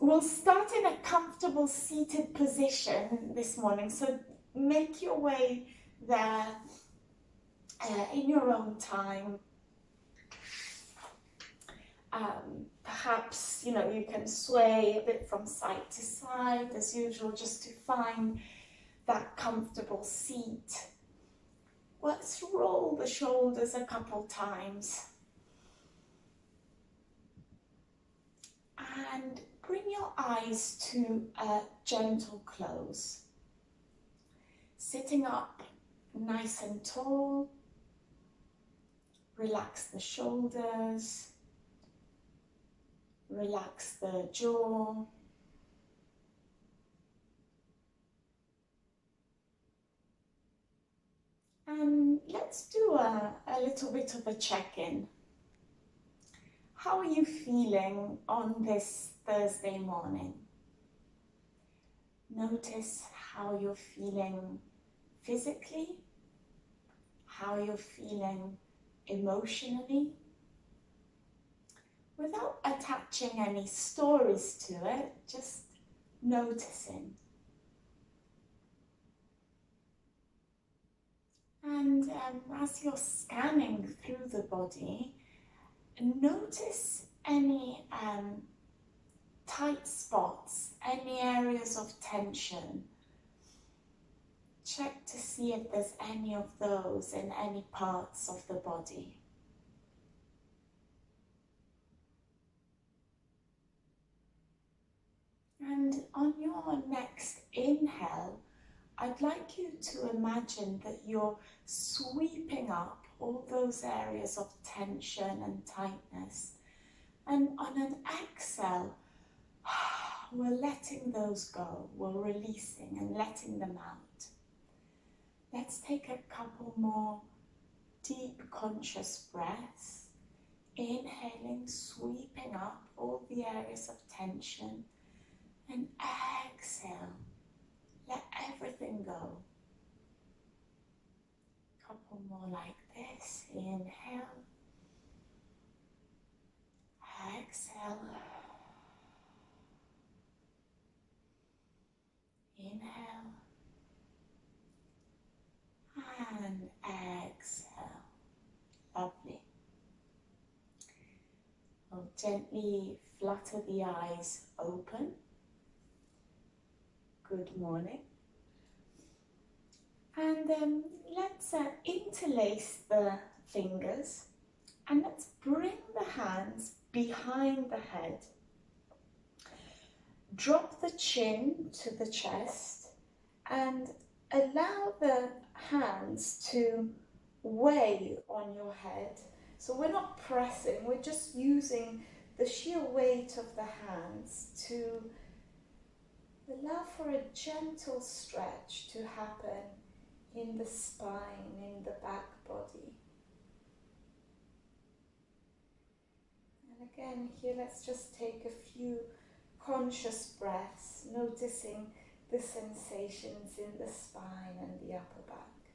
we'll start in a comfortable seated position this morning, so make your way there in your own time. Perhaps, you know, you can sway a bit from side to side as usual, just to find that comfortable seat. Let's roll the shoulders a couple times. And bring your eyes to a gentle close. Sitting up nice and tall. Relax the shoulders. Relax the jaw. And let's do a little bit of a check-in. How are you feeling on this Thursday morning? Notice how you're feeling physically, how you're feeling emotionally, without attaching any stories to it, just noticing. And as you're scanning through the body, notice any tight spots, any areas of tension. Check to see if there's any of those in any parts of the body. And on your next inhale, I'd like you to imagine that you're sweeping up all those areas of tension and tightness. And on an exhale, we're letting those go. We're releasing and letting them out. Let's take a couple more deep conscious breaths. Inhaling, sweeping up all the areas of tension. And exhale. Let everything go. Couple more like this. Inhale. Exhale. Inhale. And exhale. Lovely. We'll gently flutter the eyes open. Good morning. And let's interlace the fingers and let's bring the hands behind the head. Drop the chin to the chest and allow the hands to weigh on your head. So we're not pressing, we're just using the sheer weight of the hands to allow for a gentle stretch to happen in the spine, in the back body. And again, here let's just take a few conscious breaths, noticing the sensations in the spine and the upper back.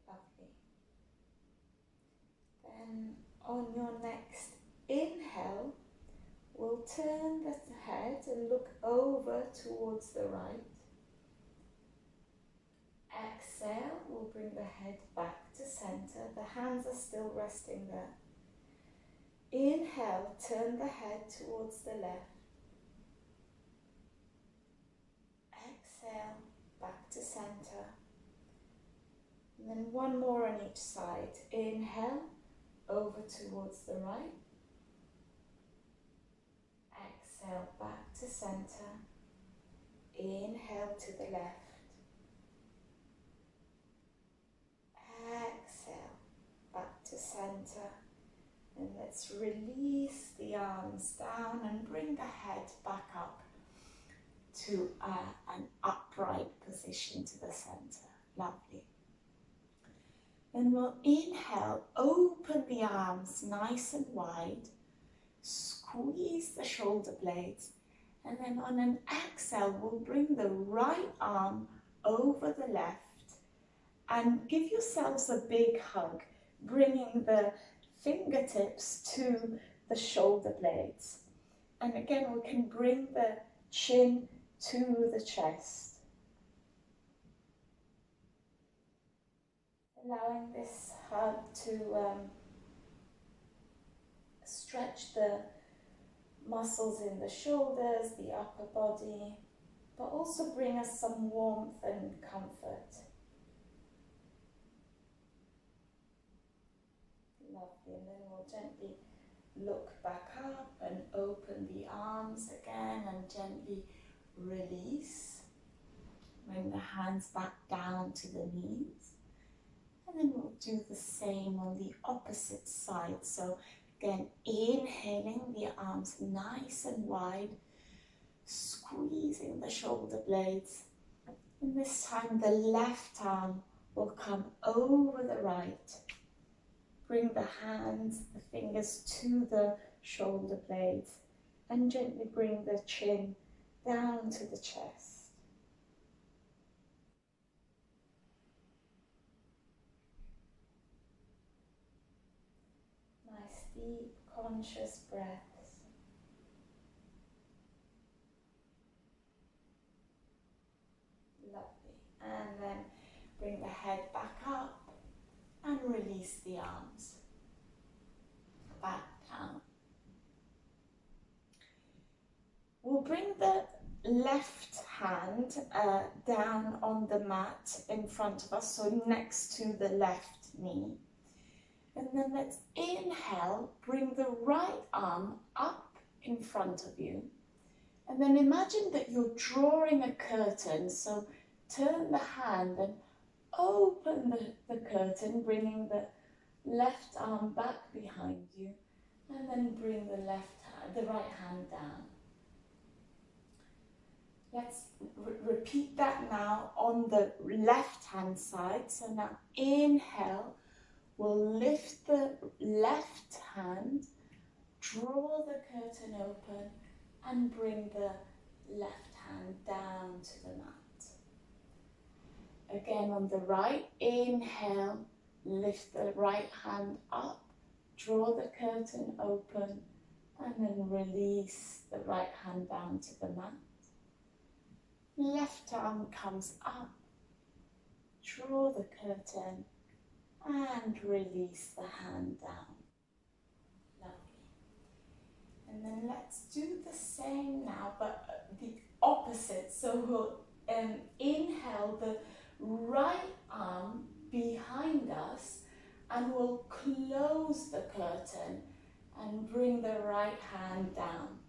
Lovely. Then on your next inhale, we'll turn the head and look over towards the right. Exhale, we'll bring the head back to center. The hands are still resting there. Inhale, turn the head towards the left. Exhale, back to center. And then one more on each side. Inhale, over towards the right. Exhale, back to center. Inhale to the left. Exhale, back to center. And let's release the arms down and bring the head back up to an upright position to the center. Lovely. Then we'll inhale, open the arms nice and wide. Squeeze the shoulder blades, and then on an exhale we'll bring the right arm over the left and give yourselves a big hug, bringing the fingertips to the shoulder blades. And again, we can bring the chin to the chest. Allowing this hug to stretch the muscles in the shoulders, the upper body, but also bring us some warmth and comfort. Lovely, and then we'll gently look back up and open the arms again and gently release. Bring the hands back down to the knees. And then we'll do the same on the opposite side. So again, inhaling, the arms nice and wide, squeezing the shoulder blades. And this time the left arm will come over the right. Bring the hands, the fingers to the shoulder blades and gently bring the chin down to the chest. Nice deep conscious breaths. Lovely. And then bring the head back up and release the arms back down. We'll bring the left hand down on the mat in front of us, so next to the left knee. And then let's inhale, bring the right arm up in front of you. And then imagine that you're drawing a curtain, so turn the hand and open the curtain, bringing the left arm back behind you, and then bring the right hand down. Let's repeat that now on the left hand side. So now inhale, we'll lift the left hand, draw the curtain open, and bring the left hand down to the mat. Again on the right, inhale, lift the right hand up, draw the curtain open, and then release the right hand down to the mat. Left arm comes up, draw the curtain, and release the hand down. Lovely. And then let's do the same now, but the opposite. So we'll inhale the right arm behind us and we'll close the curtain and bring the right hand down.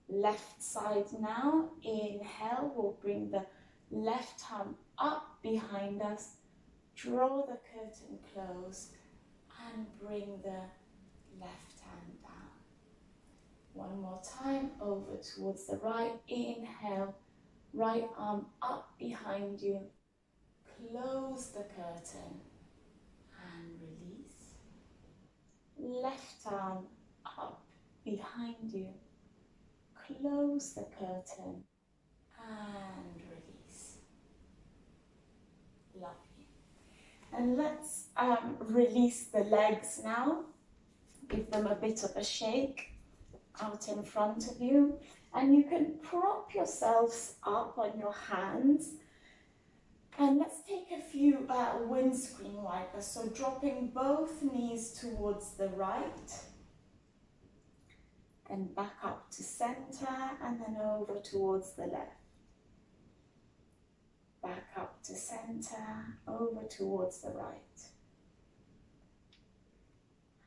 Left side now, inhale, we'll bring the left arm up behind us, draw the curtain close and bring the left hand down. One more time, over towards the right, inhale, right arm up behind you, close the curtain and release. Left arm up behind you, close the curtain and release. Lovely. And let's release the legs now. Give them a bit of a shake out in front of you. And you can prop yourselves up on your hands. And let's take a few windscreen wipers. So dropping both knees towards the right. Then back up to center and then over towards the left. Back up to center, over towards the right.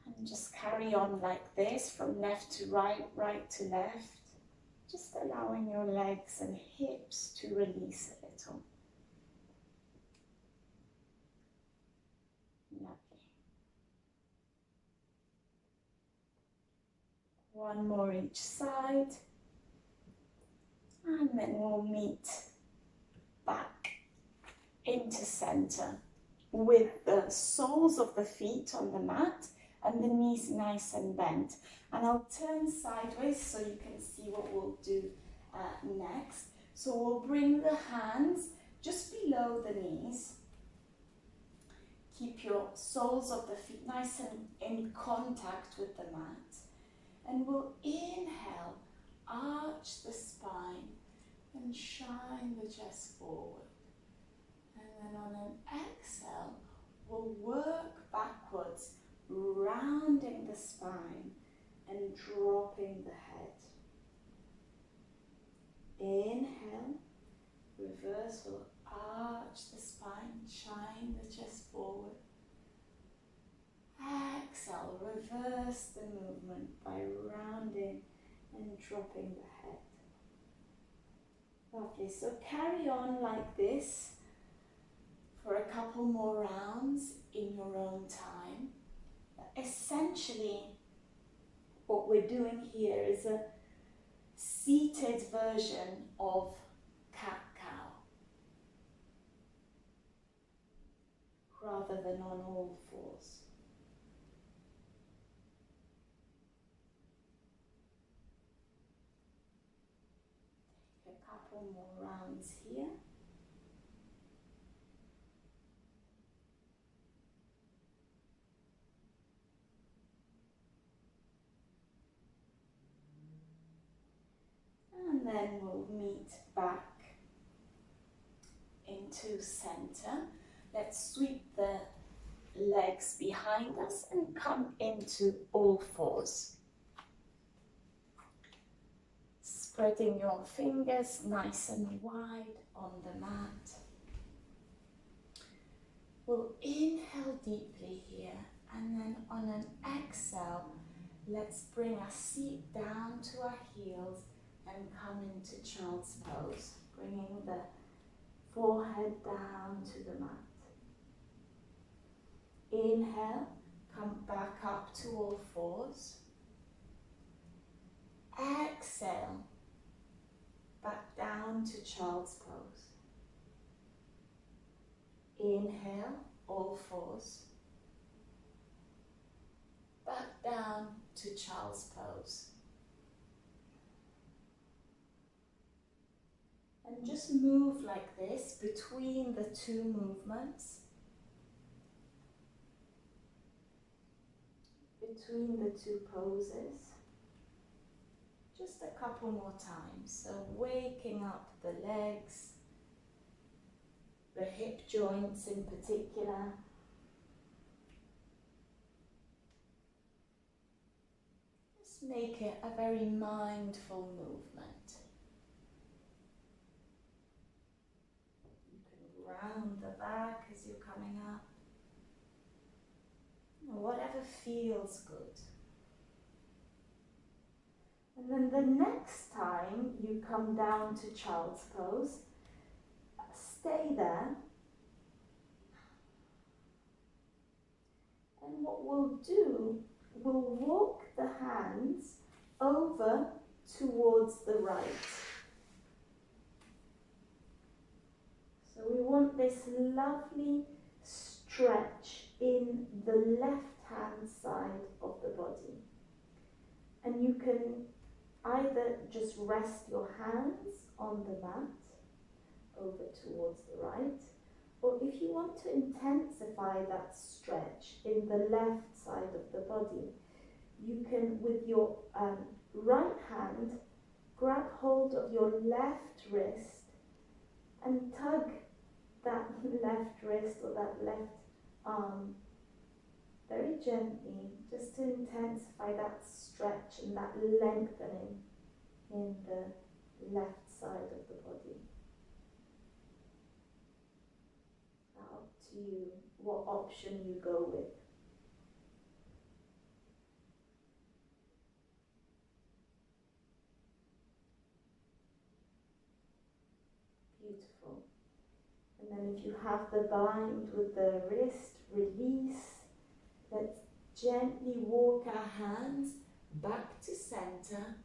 And just carry on like this from left to right, right to left. Just allowing your legs and hips to release a little. Lovely. One more each side. And then we'll meet back into center with the soles of the feet on the mat and the knees nice and bent. And I'll turn sideways so you can see what we'll do next. So we'll bring the hands just below the knees, Keep your soles of the feet nice and in contact with the mat. And we'll inhale, arch the spine and shine the chest forward. And then on an exhale, we'll work backwards, rounding the spine and dropping the head. Inhale, reverse, we'll arch the spine, shine the chest forward. Exhale, reverse the movement by rounding and dropping the head. Lovely, so carry on like this for a couple more rounds in your own time. Essentially, what we're doing here is a seated version of cat-cow, rather than on all fours. Take a couple more rounds here. And then we'll meet back into center. Let's sweep the legs behind us and come into all fours. Spreading your fingers nice and wide on the mat. We'll inhale deeply here, and then on an exhale, let's bring our seat down to our heels and come into child's pose, bringing the forehead down to the mat. Inhale, come back up to all fours. Exhale, back down to child's pose. Inhale, all fours. Back down to child's pose. And just move like this between the two movements. Between the two poses. Just a couple more times. So waking up the legs, the hip joints in particular. Just make it a very mindful movement. You can round the back as you're coming up. Whatever feels good. And then the next time you come down to child's pose, stay there. And what we'll do, we'll walk the hands over towards the right. So we want this lovely stretch in the left-hand side of the body. And you can either just rest your hands on the mat over towards the right, or if you want to intensify that stretch in the left side of the body, you can, with your right hand, grab hold of your left wrist and tug that left wrist or that left arm very gently, just to intensify that stretch and that lengthening in the left side of the body. Now up to you what option you go with. Beautiful. And then if you have the bind with the wrist, release. Let's gently walk our hands back to center,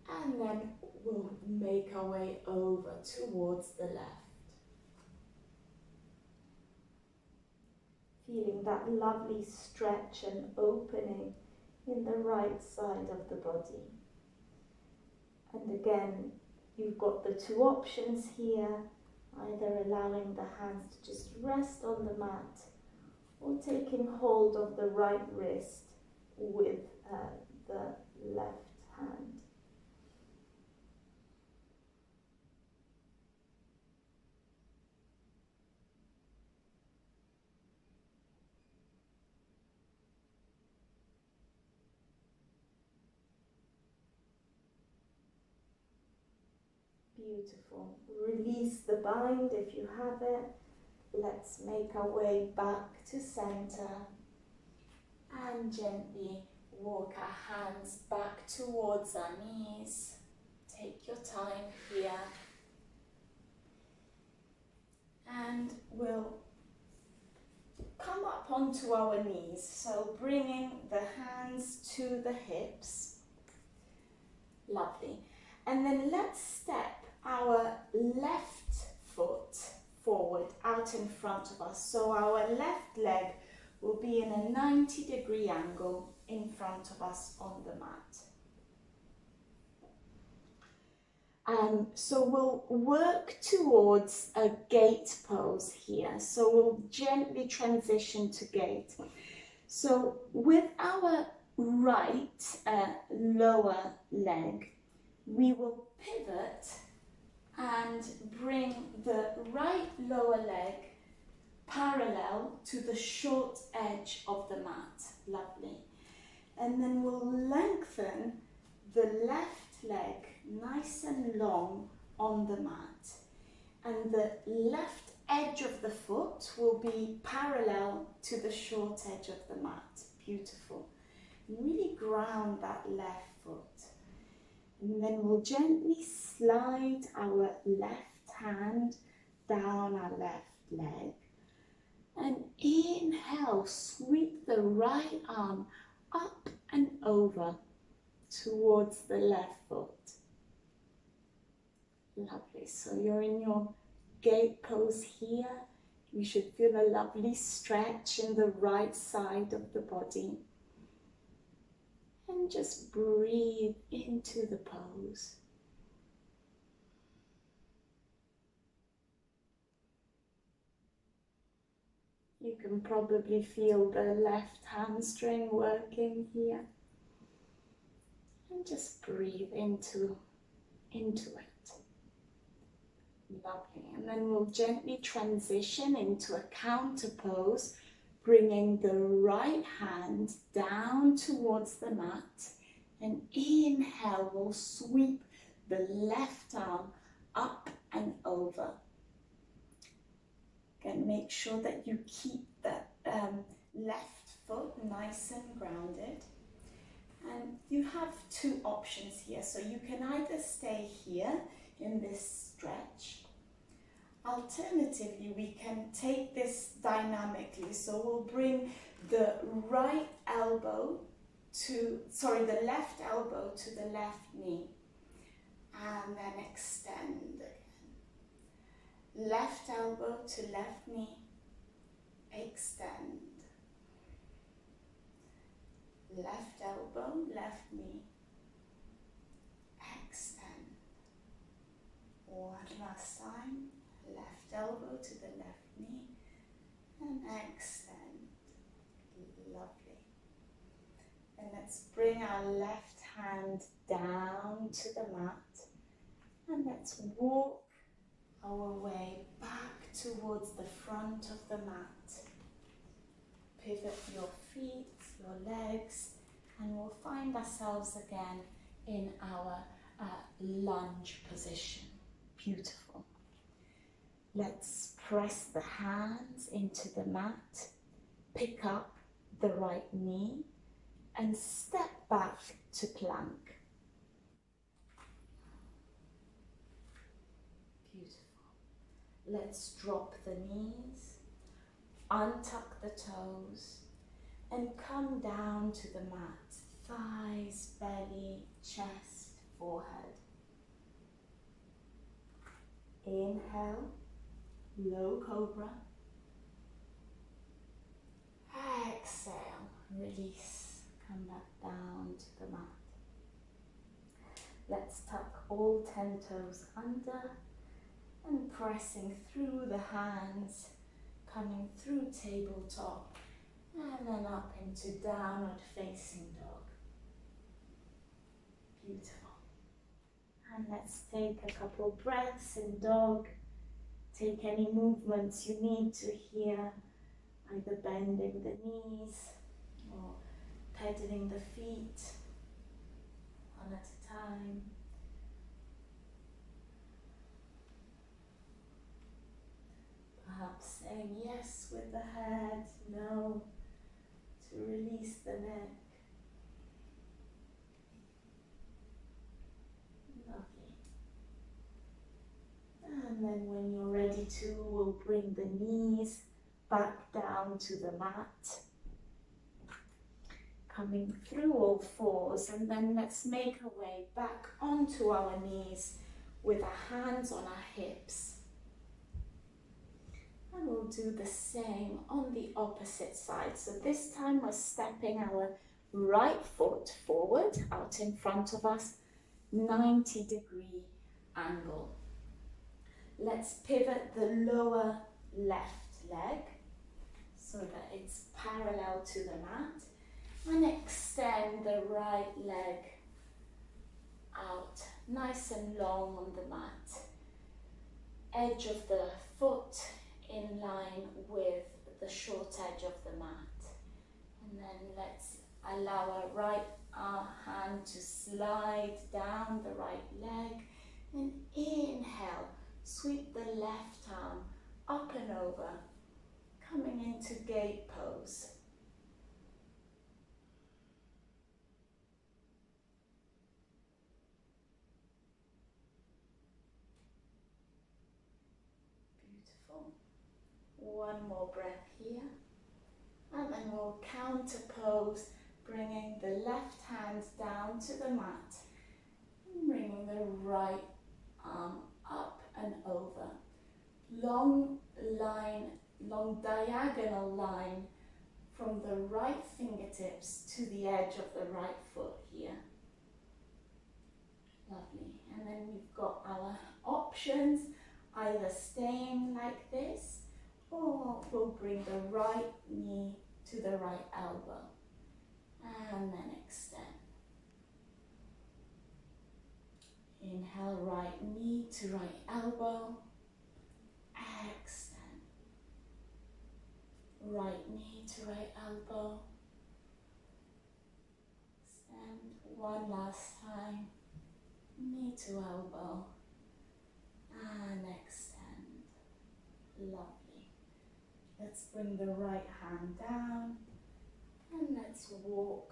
and then we'll make our way over towards the left. Feeling that lovely stretch and opening in the right side of the body. And again, you've got the two options here, either allowing the hands to just rest on the mat, or taking hold of the right wrist with the left hand. Beautiful. Release the bind if you have it. Let's make our way back to center and gently walk our hands back towards our knees. Take your time here. And we'll come up onto our knees. So bringing the hands to the hips. Lovely. And then let's step our left foot forward out in front of us. So our left leg will be in a 90-degree angle in front of us on the mat. So we'll work towards a gate pose here. So we'll gently transition to gate. So with our right lower leg, we will pivot and bring the right lower leg parallel to the short edge of the mat. Lovely. And then we'll lengthen the left leg nice and long on the mat. And the left edge of the foot will be parallel to the short edge of the mat. Beautiful. And really ground that left foot. And then we'll gently slide our left hand down our left leg. And inhale, sweep the right arm up and over towards the left foot. Lovely. So you're in your gate pose here. You should feel a lovely stretch in the right side of the body. And just breathe into the pose. You can probably feel the left hamstring working here. And just breathe into it. Lovely. And then we'll gently transition into a counter pose, bringing the right hand down towards the mat. And inhale, we'll sweep the left arm up and over. Again, make sure that you keep the left foot nice and grounded. And you have two options here. So you can either stay here in this stretch. Alternatively, we can take this dynamically. So we'll bring the left elbow to the left knee. And then extend again. Left elbow to left knee. Extend. Left elbow, left knee. Extend. One last time. Left elbow to the left knee and extend. Lovely. And let's bring our left hand down to the mat and let's walk our way back towards the front of the mat. Pivot your feet, your legs, and we'll find ourselves again in our lunge position. Beautiful. Let's press the hands into the mat, pick up the right knee, and step back to plank. Beautiful. Let's drop the knees, untuck the toes, and come down to the mat. Thighs, belly, chest, forehead. Inhale. Low cobra. Exhale, release, come back down to the mat. Let's tuck all 10 toes under and pressing through the hands, coming through tabletop And then up into downward facing dog. Beautiful. And let's take a couple breaths in dog. Take any movements you need to here, either bending the knees or pedaling the feet one at a time. Perhaps saying yes with the head, no to release the neck. Lovely. And then when you're ready to, we'll bring the knees back down to the mat. Coming through all fours, and then let's make our way back onto our knees with our hands on our hips. And we'll do the same on the opposite side. So this time we're stepping our right foot forward, out in front of us, 90-degree angle. Let's pivot the lower left leg so that it's parallel to the mat, and extend the right leg out nice and long on the mat. Edge of the foot in line with the short edge of the mat. And then let's allow our right hand to slide down the right leg, and inhale, sweep the left arm up and over, coming into gate pose. Beautiful. One more breath here, and then we'll counter pose, bringing the left hand down to the mat, and bringing the right arm up and over. Long line, long diagonal line from the right fingertips to the edge of the right foot here. Lovely. And then we've got our options, either staying like this, or we'll bring the right knee to the right elbow, and then extend. Inhale, right knee to right elbow, extend. Right knee to right elbow, extend. One last time, knee to elbow, and extend. Lovely. Let's bring the right hand down, and let's walk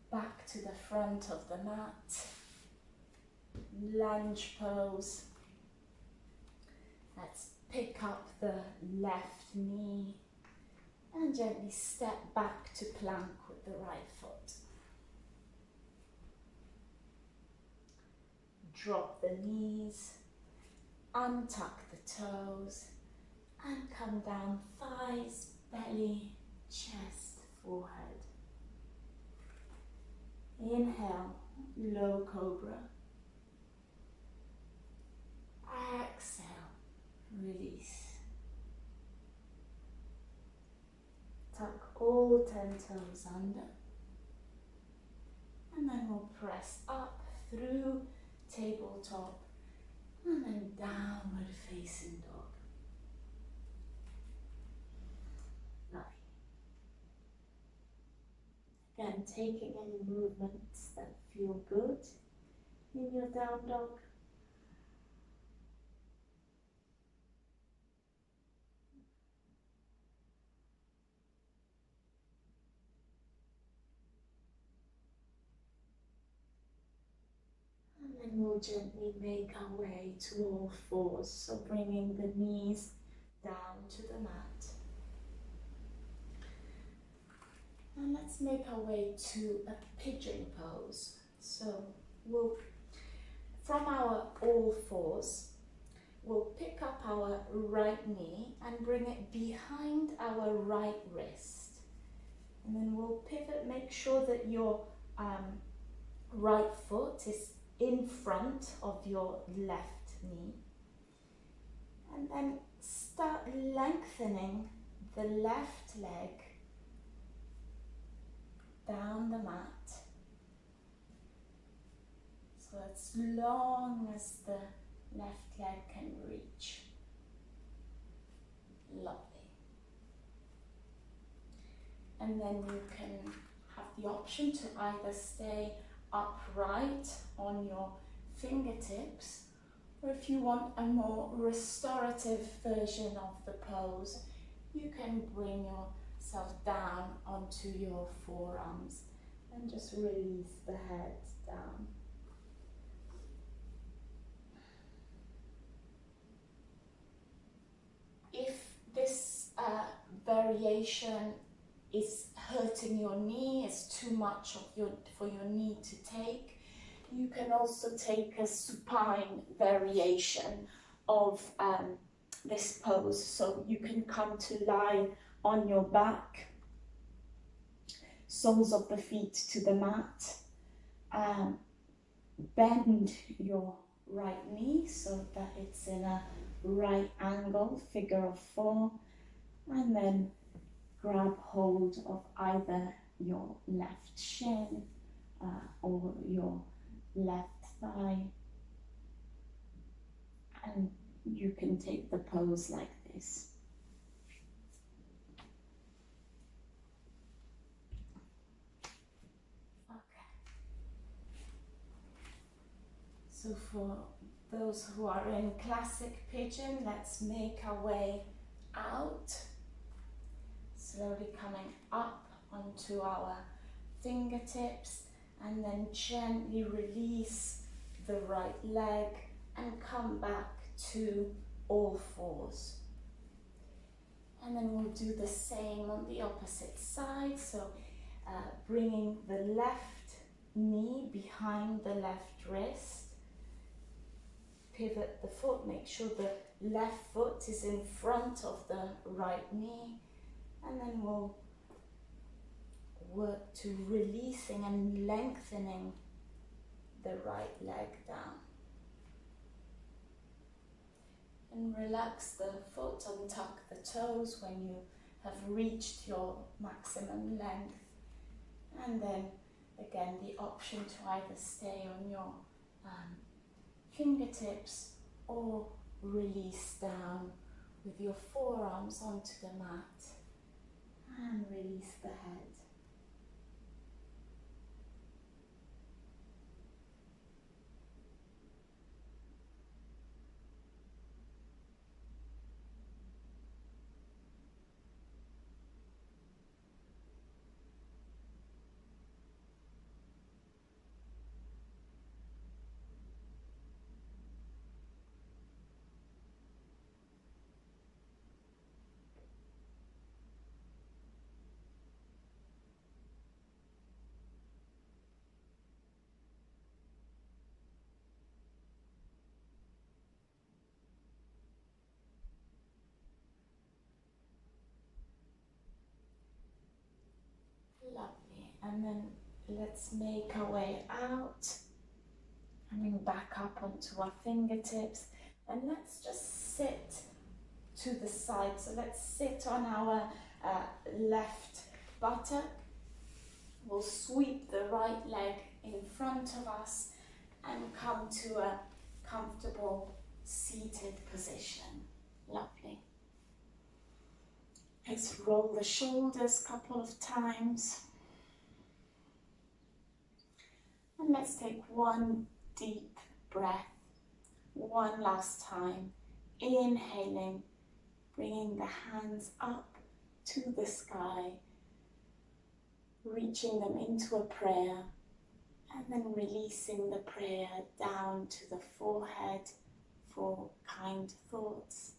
back to the front of the mat. Lunge pose. Let's pick up the left knee and gently step back to plank with the right foot. Drop the knees, untuck the toes, and come down, thighs, belly, chest, forehead. Inhale, low cobra. Exhale, release. Tuck all 10 toes under. And then we'll press up through tabletop, and then downward facing dog. Lovely. Again, taking any movements that feel good in your down dog. And we'll gently make our way to all fours, so bringing the knees down to the mat. And let's make our way to a pigeon pose. So we'll, from our all fours, we'll pick up our right knee and bring it behind our right wrist. And then we'll pivot, make sure that your right foot is in front of your left knee, and then start lengthening the left leg down the mat. So as long as the left leg can reach. Lovely. And then you can have the option to either stay upright on your fingertips, or if you want a more restorative version of the pose, you can bring yourself down onto your forearms and just release the head down. If this variation is hurting your knee, is too much for your knee to take, you can also take a supine variation of this pose. So you can come to lie on your back, soles of the feet to the mat, bend your right knee so that it's in a right angle, figure of 4, and then grab hold of either your left shin or your left thigh, and you can take the pose like this. Okay. So for those who are in classic pigeon, let's make our way out, slowly coming up onto our fingertips, and then gently release the right leg and come back to all fours. And then we'll do the same on the opposite side. So bringing the left knee behind the left wrist, pivot the foot, make sure the left foot is in front of the right knee, and then we'll work to releasing and lengthening the right leg down. And relax the foot, untuck the toes when you have reached your maximum length. And then again, the option to either stay on your fingertips or release down with your forearms onto the mat and release the head. Lovely. And then let's make our way out, coming back up onto our fingertips, and let's just sit to the side. So let's sit on our left buttock. We'll sweep the right leg in front of us and come to a comfortable seated position. Lovely. Let's roll the shoulders a couple of times. And let's take one deep breath, one last time. Inhaling, bringing the hands up to the sky, reaching them into a prayer, and then releasing the prayer down to the forehead for kind thoughts,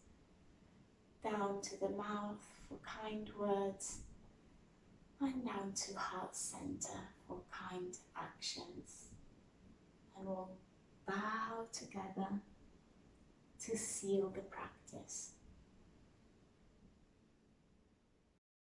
down to the mouth for kind words, and down to heart center for kind actions. And we'll bow together to seal the practice.